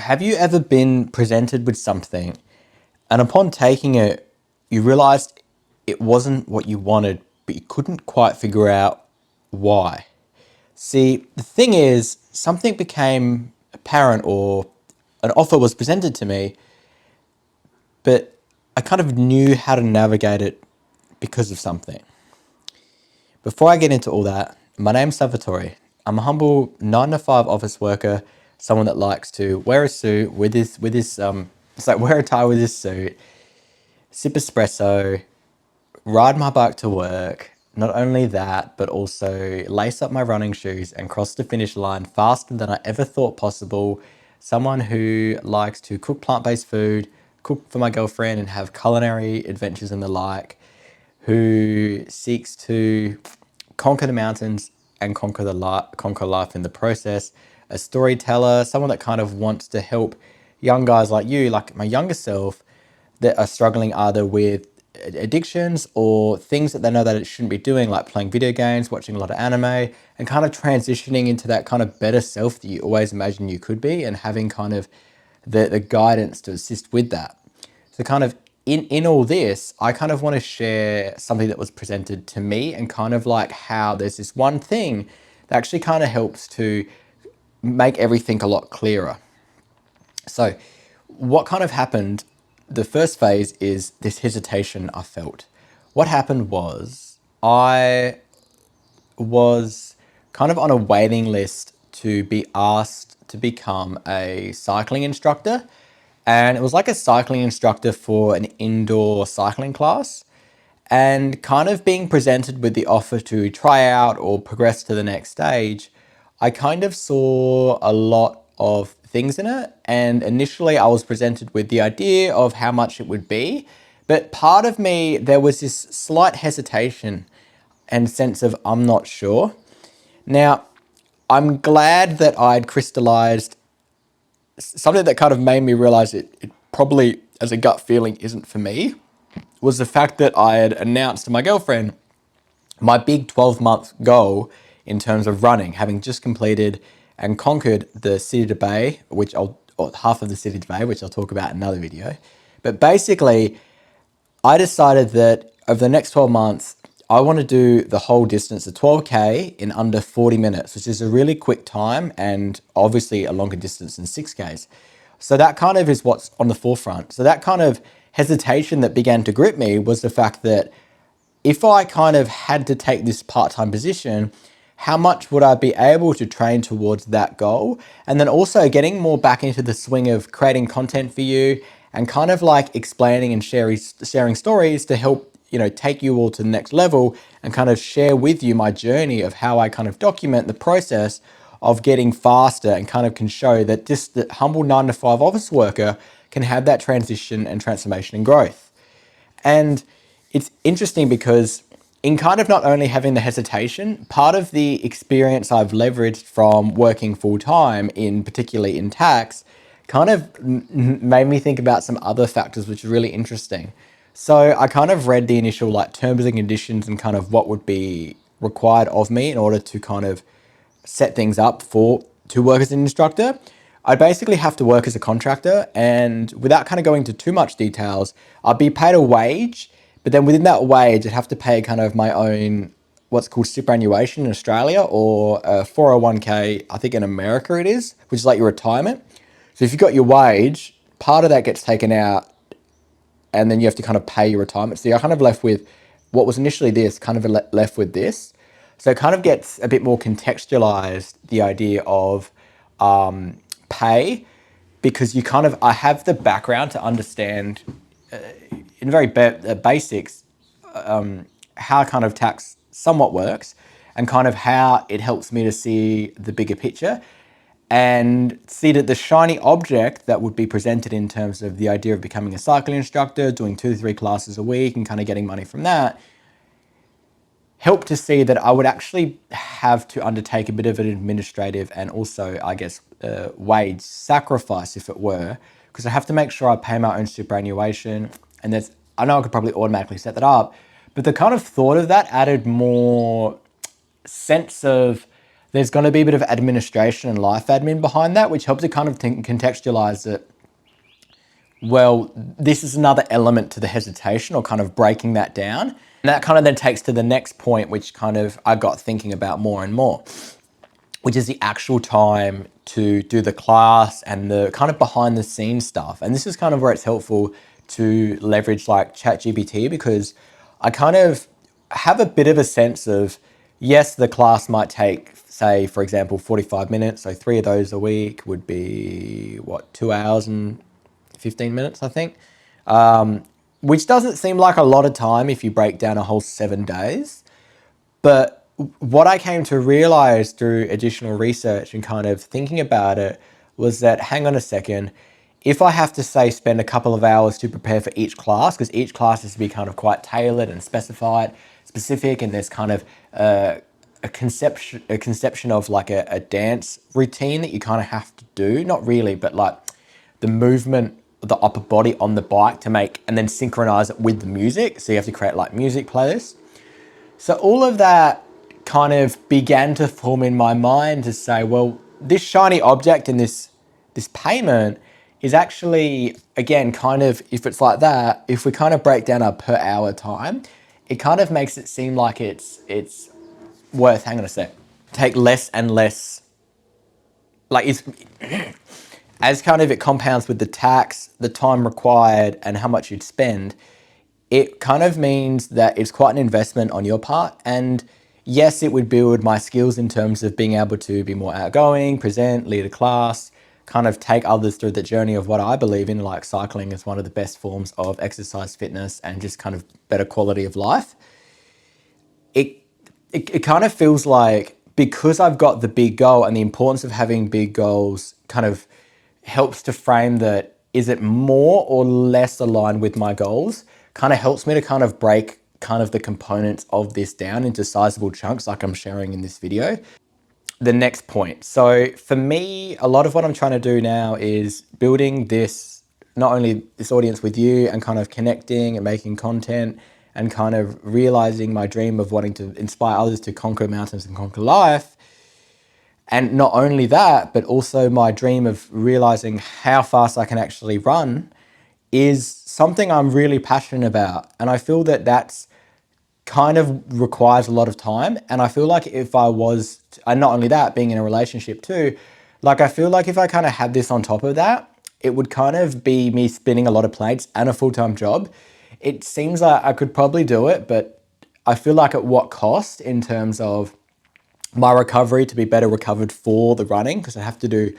Have you ever been presented with something and upon taking it, you realized it wasn't what you wanted, but you couldn't quite figure out why? See, the thing is, something became apparent or an offer was presented to me, but I kind of knew how to navigate it because of something. Before I get into all that, my name's Salvatore. I'm a humble 9 to 5 office worker, someone that likes to wear a suit it's like wear a tie with his suit, sip espresso, ride my bike to work. Not only that, but also lace up my running shoes and cross the finish line faster than I ever thought possible. Someone who likes to cook plant-based food, cook for my girlfriend and have culinary adventures and the like, who seeks to conquer the mountains and conquer life in the process. A storyteller, someone that kind of wants to help young guys like you, like my younger self, that are struggling either with addictions or things that they know that it shouldn't be doing, like playing video games, watching a lot of anime, and kind of transitioning into that kind of better self that you always imagined you could be, and having kind of the guidance to assist with that. So kind of in all this, I kind of want to share something that was presented to me and kind of like how there's this one thing that actually kind of helps to make everything a lot clearer. So what kind of happened, the first phase is this hesitation I felt. What happened was I was kind of on a waiting list to be asked to become a cycling instructor. And it was like a cycling instructor for an indoor cycling class, and kind of being presented with the offer to try out or progress to the next stage. I kind of saw a lot of things in it, and initially I was presented with the idea of how much it would be, but part of me, there was this slight hesitation and sense of I'm not sure. Now, I'm glad that I'd crystallized something that kind of made me realize it probably, as a gut feeling, isn't for me, was the fact that I had announced to my girlfriend my big 12-month goal in terms of running, having just completed and conquered the City to Bay, or half of the City to Bay, which I'll talk about in another video. But basically, I decided that over the next 12 months, I want to do the whole distance, the 12K, in under 40 minutes, which is a really quick time and obviously a longer distance than 6Ks. So that kind of is what's on the forefront. So that kind of hesitation that began to grip me was the fact that if I kind of had to take this part-time position, how much would I be able to train towards that goal? And then also getting more back into the swing of creating content for you and kind of like explaining and sharing stories to help, take you all to the next level and kind of share with you my journey of how I kind of document the process of getting faster and kind of can show that just the humble 9 to 5 office worker can have that transition and transformation and growth. And it's interesting because in kind of not only having the hesitation, part of the experience I've leveraged from working full time particularly in tax, kind of made me think about some other factors, which are really interesting. So I kind of read the initial like terms and conditions and kind of what would be required of me in order to kind of set things up to work as an instructor. I'd basically have to work as a contractor, and without kind of going into too much details, I'd be paid a wage, but then within that wage, I'd have to pay kind of my own, what's called superannuation in Australia, or 401k, I think in America it is, which is like your retirement. So if you've got your wage, part of that gets taken out, and then you have to kind of pay your retirement. So you're kind of left with what was initially this, kind of left with this. So it kind of gets a bit more contextualized, the idea of pay, because I have the background to understand in very basics how kind of tax somewhat works and kind of how it helps me to see the bigger picture and see that the shiny object that would be presented in terms of the idea of becoming a cycling instructor, doing 2 to 3 classes a week and kind of getting money from that, help to see that I would actually have to undertake a bit of an administrative and also, I guess, wage sacrifice, if it were, because I have to make sure I pay my own superannuation. And I know I could probably automatically set that up, but the kind of thought of that added more sense of there's going to be a bit of administration and life admin behind that, which helps you kind of contextualize that, well, this is another element to the hesitation, or kind of breaking that down. And that kind of then takes to the next point, which kind of I got thinking about more and more, which is the actual time to do the class and the kind of behind the scenes stuff. And this is kind of where it's helpful to leverage like ChatGPT, because I kind of have a bit of a sense of, yes, the class might take, say, for example, 45 minutes. So 3 of those a week would be, what, 2 hours and 15 minutes, I think. Which doesn't seem like a lot of time if you break down a whole 7 days. But what I came to realize through additional research and kind of thinking about it was that, hang on a second, if I have to, say, spend a couple of hours to prepare for each class, because each class has to be kind of quite tailored and specific, and there's kind of a conception of like a dance routine that you kind of have to do, not really, but like the movement of the upper body on the bike to make, and then synchronize it with the music. So you have to create like music playlists. So all of that kind of began to form in my mind to say, well, this shiny object in this payment is actually, again, kind of, if it's like that, if we kind of break down our per hour time, it kind of makes it seem like it's worth, hang on a sec, take less and less, like it's, as kind of it compounds with the tax, the time required, and how much you'd spend, it kind of means that it's quite an investment on your part. And yes, it would build my skills in terms of being able to be more outgoing, present, lead a class, kind of take others through the journey of what I believe in, like cycling is one of the best forms of exercise, fitness, and just kind of better quality of life. It kind of feels like, because I've got the big goal, and the importance of having big goals kind of helps to frame that, is it more or less aligned with my goals, kind of helps me to kind of break kind of the components of this down into sizable chunks like I'm sharing in this video. The next point. So for me, a lot of what I'm trying to do now is building this, not only this audience with you and kind of connecting and making content and kind of realizing my dream of wanting to inspire others to conquer mountains and conquer life. And not only that, but also my dream of realizing how fast I can actually run is something I'm really passionate about. And I feel that that's kind of requires a lot of time. And I feel like if I was, and not only that, being in a relationship too, like I feel like if I kind of had this on top of that, it would kind of be me spinning a lot of plates and a full-time job. It seems like I could probably do it, but I feel like at what cost in terms of my recovery to be better recovered for the running, because I have to do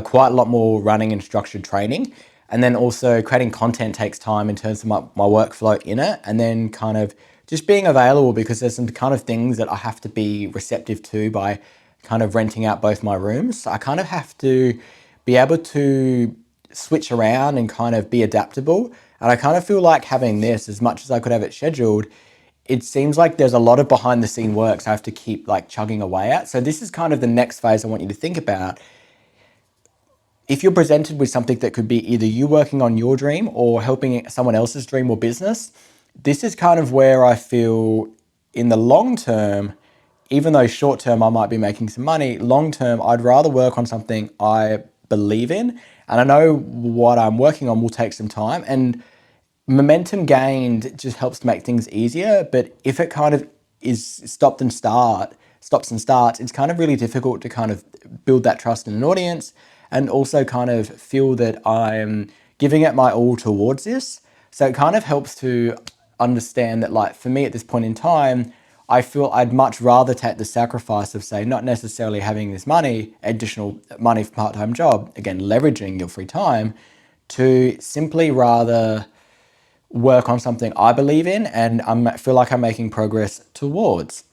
quite a lot more running and structured training. And then also creating content takes time in terms of my workflow in it. And then kind of just being available, because there's some kind of things that I have to be receptive to by kind of renting out both my rooms. So I kind of have to be able to switch around and kind of be adaptable. And I kind of feel like having this, as much as I could have it scheduled, it seems like there's a lot of behind the scene work so I have to keep like chugging away at. So this is kind of the next phase I want you to think about. If you're presented with something that could be either you working on your dream or helping someone else's dream or business, this is kind of where I feel in the long term, even though short term I might be making some money, long term I'd rather work on something I believe in. And I know what I'm working on will take some time, and momentum gained just helps to make things easier. But if it kind of is stops and starts, it's kind of really difficult to kind of build that trust in an audience and also kind of feel that I'm giving it my all towards this. So it kind of helps to understand that, like, for me at this point in time, I feel I'd much rather take the sacrifice of, say, not necessarily having this money, additional money for part-time job, again, leveraging your free time, to simply rather work on something I believe in and I feel like I'm making progress towards.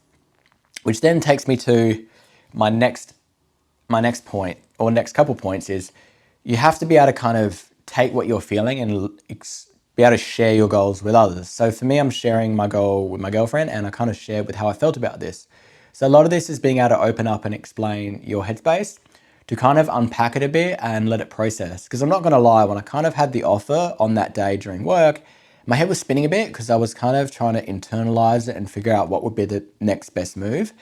Which then takes me to my next point, or next couple points, is you have to be able to kind of take what you're feeling and be able to share your goals with others. So for me, I'm sharing my goal with my girlfriend, and I kind of share with how I felt about this. So a lot of this is being able to open up and explain your headspace, to kind of unpack it a bit and let it process. Because I'm not going to lie, when I kind of had the offer on that day during work, my head was spinning a bit because I was kind of trying to internalize it and figure out what would be the next best move.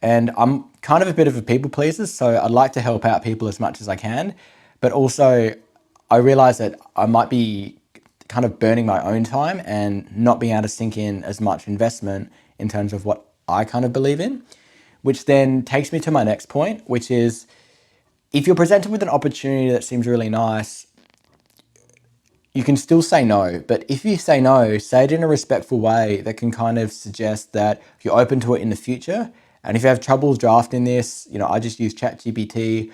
And I'm kind of a bit of a people pleaser, so I'd like to help out people as much as I can. But also, I realize that I might be kind of burning my own time and not being able to sink in as much investment in terms of what I kind of believe in, which then takes me to my next point, which is if you're presented with an opportunity that seems really nice, you can still say no. But if you say no, say it in a respectful way that can kind of suggest that you're open to it in the future. And if you have trouble drafting this, I just use ChatGPT.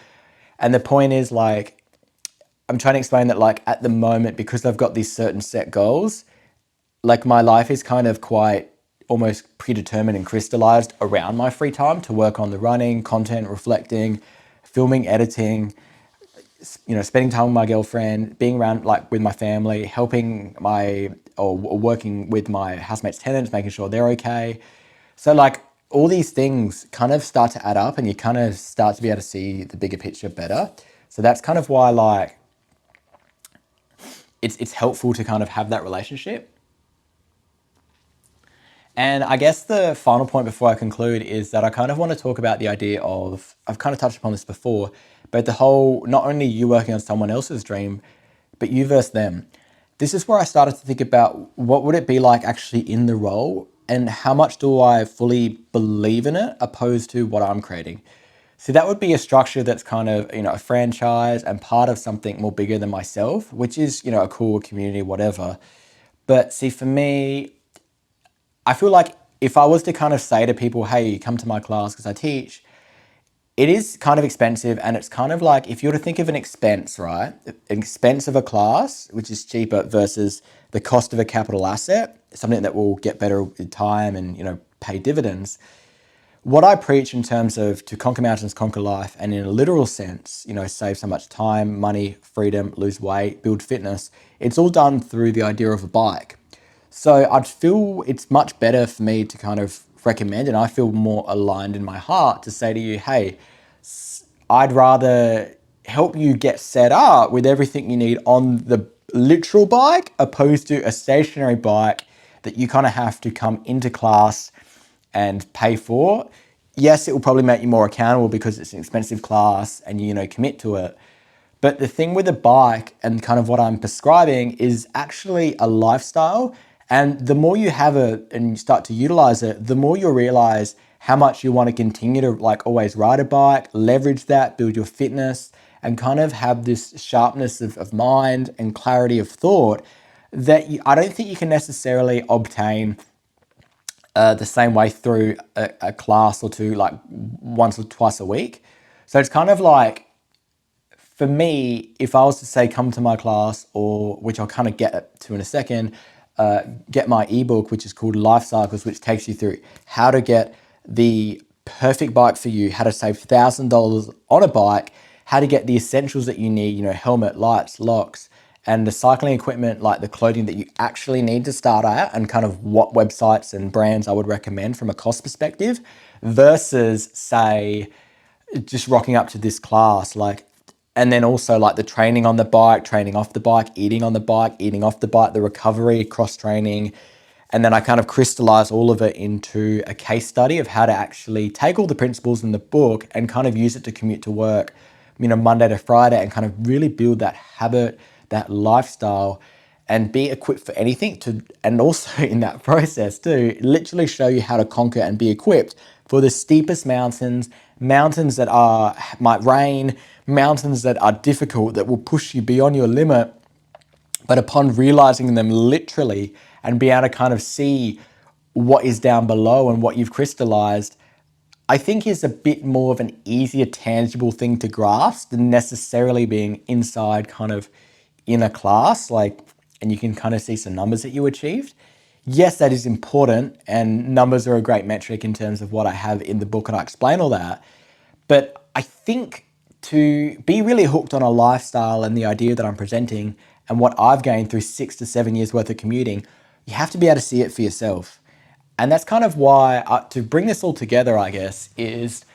And the point is, like, I'm trying to explain that, like, at the moment, because I've got these certain set goals, like, my life is kind of quite almost predetermined and crystallized around my free time to work on the running, content, reflecting, filming, editing, spending time with my girlfriend, being around like with my family, helping or working with my housemates' tenants, making sure they're okay. So like all these things kind of start to add up and you kind of start to be able to see the bigger picture better. So that's kind of why like it's helpful to kind of have that relationship. And I guess the final point before I conclude is that I kind of want to talk about the idea of, I've kind of touched upon this before, but the whole, not only you working on someone else's dream, but you versus them. This is where I started to think about what would it be like actually in the role and how much do I fully believe in it opposed to what I'm creating. So that would be a structure that's kind of, a franchise and part of something more bigger than myself, which is, a cool community, whatever. But see, for me, I feel like if I was to kind of say to people, hey, come to my class because I teach, it is kind of expensive. And it's kind of like if you were to think of an expense, right? An expense of a class, which is cheaper versus the cost of a capital asset, something that will get better with time and, pay dividends. What I preach in terms of to conquer mountains, conquer life, and in a literal sense, save so much time, money, freedom, lose weight, build fitness, it's all done through the idea of a bike. So I'd feel it's much better for me to kind of recommend, and I feel more aligned in my heart to say to you, hey, I'd rather help you get set up with everything you need on the literal bike opposed to a stationary bike that you kind of have to come into class and pay for. Yes, it will probably make you more accountable because it's an expensive class and you commit to it. But the thing with a bike and kind of what I'm prescribing is actually a lifestyle. And the more you have it and you start to utilize it, the more you'll realize how much you want to continue to like always ride a bike, leverage that, build your fitness, and kind of have this sharpness of mind and clarity of thought that I don't think you can necessarily obtain the same way through a class or two, like once or twice a week. So it's kind of like, for me, if I was to say, come to my class, or which I'll kind of get to in a second, get my ebook, which is called Life Cycles, which takes you through how to get the perfect bike for you, how to save $1,000 on a bike, how to get the essentials that you need, helmet, lights, locks, and the cycling equipment, like the clothing that you actually need to start out, and kind of what websites and brands I would recommend from a cost perspective versus, say, just rocking up to this class, and then also like the training on the bike, training off the bike, eating on the bike, eating off the bike, the recovery, cross training. And then I kind of crystallize all of it into a case study of how to actually take all the principles in the book and kind of use it to commute to work, Monday to Friday, and kind of really build that habit, that lifestyle, and be equipped for anything and also in that process too, literally show you how to conquer and be equipped for the steepest mountains that might rain, mountains that are difficult, that will push you beyond your limit. But upon realizing them literally and be able to kind of see what is down below and what you've crystallized, I think is a bit more of an easier, tangible thing to grasp than necessarily being inside kind of in a class, and you can kind of see some numbers that you achieved. Yes, that is important, and numbers are a great metric in terms of what I have in the book, and I explain all that. But I think to be really hooked on a lifestyle and the idea that I'm presenting and what I've gained through 6 to 7 years worth of commuting, you have to be able to see it for yourself. And that's kind of why, to bring this all together, I guess, is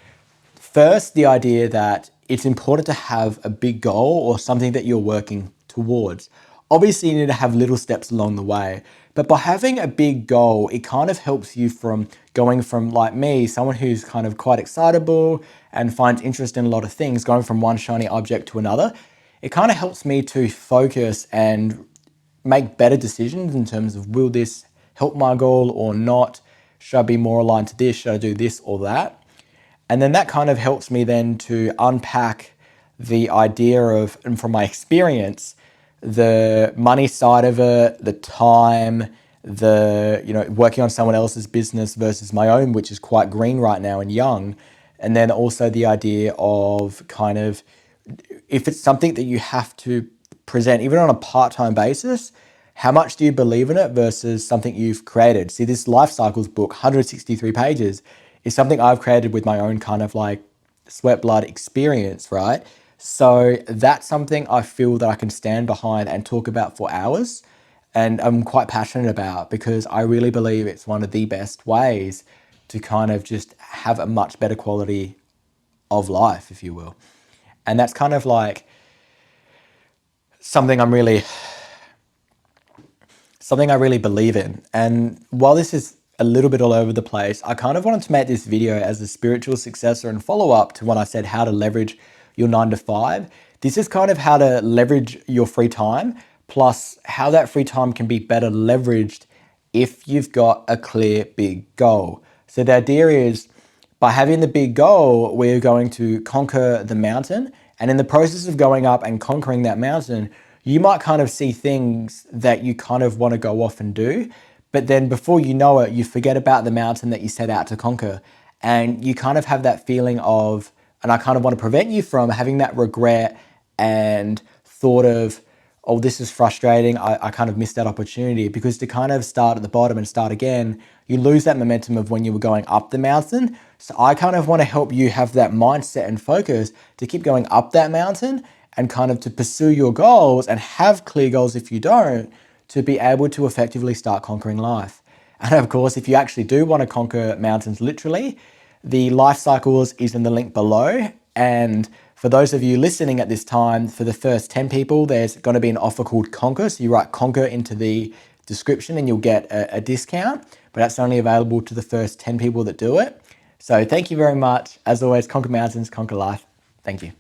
first the idea that it's important to have a big goal or something that you're working towards. Obviously, you need to have little steps along the way, but by having a big goal, it kind of helps you from going from, like me, someone who's kind of quite excitable and finds interest in a lot of things, going from one shiny object to another. It kind of helps me to focus and make better decisions in terms of, will this help my goal or not? Should I be more aligned to this? Should I do this or that? And then that kind of helps me then to unpack the idea of, and from my experience, the money side of it, the time, the, working on someone else's business versus my own, which is quite green right now and young. And then also the idea of kind of, if it's something that you have to present, even on a part-time basis, how much do you believe in it versus something you've created? See, this Life Cycles book, 163 pages, is something I've created with my own kind of like sweat blood experience, right? So that's something I feel that I can stand behind and talk about for hours. And I'm quite passionate about, because I really believe it's one of the best ways to kind of just have a much better quality of life, if you will. And that's kind of like something I really believe in. And while this is a little bit all over the place, I kind of wanted to make this video as a spiritual successor and follow up to when I said how to leverage your 9 to 5. This is kind of how to leverage your free time, plus how that free time can be better leveraged if you've got a clear big goal. So the idea is, by having the big goal, we're going to conquer the mountain. And in the process of going up and conquering that mountain, you might kind of see things that you kind of want to go off and do. But then before you know it, you forget about the mountain that you set out to conquer. And you kind of have that feeling of, and I kind of want to prevent you from having that regret and thought of, oh, this is frustrating, I kind of missed that opportunity. Because to kind of start at the bottom and start again, you lose that momentum of when you were going up the mountain. So I kind of want to help you have that mindset and focus to keep going up that mountain and kind of to pursue your goals and have clear goals if you don't, to be able to effectively start conquering life. And of course, if you actually do want to conquer mountains literally, the Life Cycles is in the link below. And for those of you listening at this time, for the first 10 people, there's going to be an offer called Conquer. So you write Conquer into the description and you'll get a discount, but that's only available to the first 10 people that do it. So thank you very much. As always, conquer mountains, conquer life. Thank you.